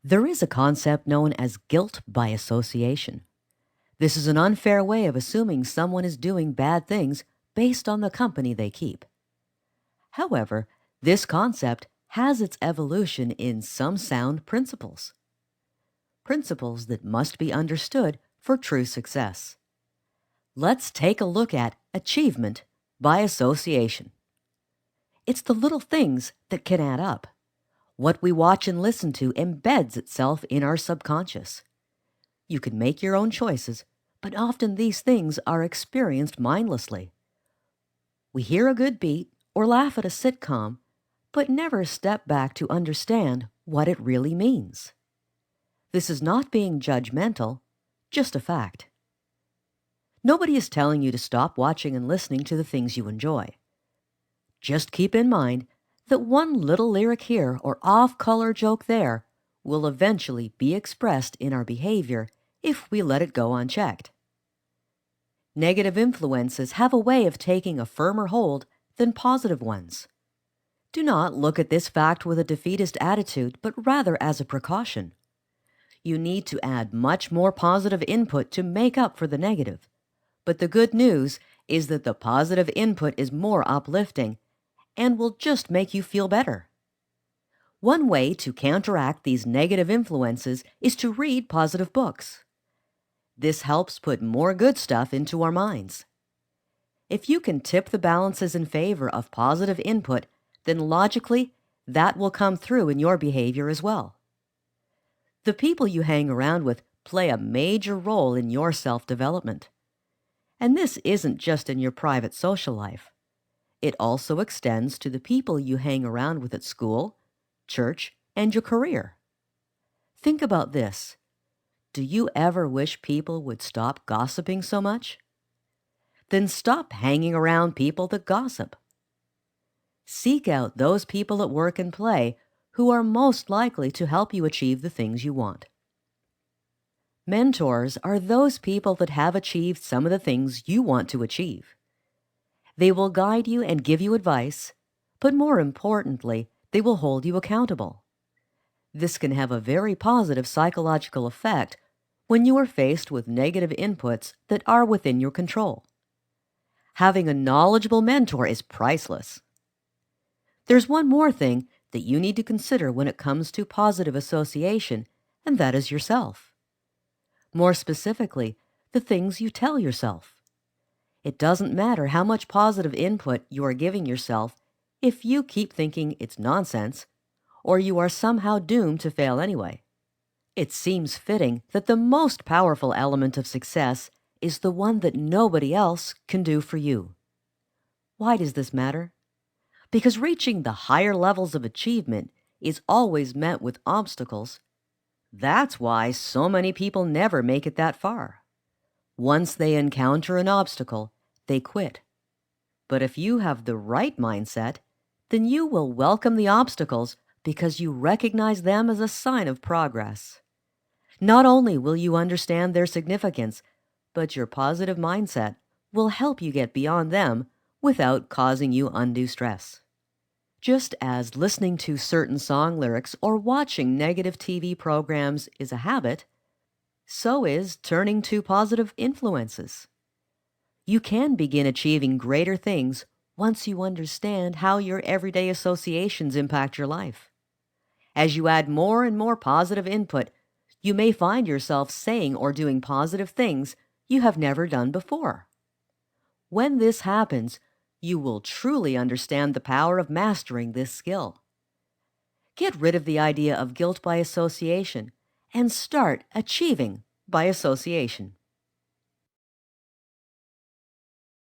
There is a concept known as guilt by association. This is an unfair way of assuming someone is doing bad things based on the company they keep. However, this concept has its evolution in some sound principles, principles that must be understood for true success. Let's take a look at achievement by association. It's the little things that can add up. What we watch and listen to embeds itself in our subconscious. You can make your own choices, but often these things are experienced mindlessly. We hear a good beat or laugh at a sitcom, but never step back to understand what it really means. This is not being judgmental, just a fact. Nobody is telling you to stop watching and listening to the things you enjoy. Just keep in mind that one little lyric here or off-color joke there will eventually be expressed in our behavior if we let it go unchecked. Negative influences have a way of taking a firmer hold than positive ones. Do not look at this fact with a defeatist attitude, but rather as a precaution. You need to add much more positive input to make up for the negative. But the good news is that the positive input is more uplifting and will just make you feel better. One way to counteract these negative influences is to read positive books. This helps put more good stuff into our minds. If you can tip the balances in favor of positive input, then logically, that will come through in your behavior as well. The people you hang around with play a major role in your self-development. And this isn't just in your private social life. It also extends to the people you hang around with at school, church, and your career. Think about this. Do you ever wish people would stop gossiping so much? Then stop hanging around people that gossip. Seek out those people at work and play who are most likely to help you achieve the things you want. Mentors are those people that have achieved some of the things you want to achieve. They will guide you and give you advice, but more importantly, they will hold you accountable. This can have a very positive psychological effect when you are faced with negative inputs that are within your control. Having a knowledgeable mentor is priceless. There's one more thing that you need to consider when it comes to positive association, and that is yourself. More specifically, the things you tell yourself. It doesn't matter how much positive input you are giving yourself if you keep thinking it's nonsense, or you are somehow doomed to fail anyway. It seems fitting that the most powerful element of success is the one that nobody else can do for you. Why does this matter? Because reaching the higher levels of achievement is always met with obstacles. That's why so many people never make it that far. Once they encounter an obstacle, they quit. But if you have the right mindset, then you will welcome the obstacles because you recognize them as a sign of progress. Not only will you understand their significance, but your positive mindset will help you get beyond them without causing you undue stress. Just as listening to certain song lyrics or watching negative TV programs is a habit, so is turning to positive influences. You can begin achieving greater things once you understand how your everyday associations impact your life. As you add more and more positive input, you may find yourself saying or doing positive things you have never done before. When this happens, you will truly understand the power of mastering this skill. Get rid of the idea of guilt by association and start achieving by association.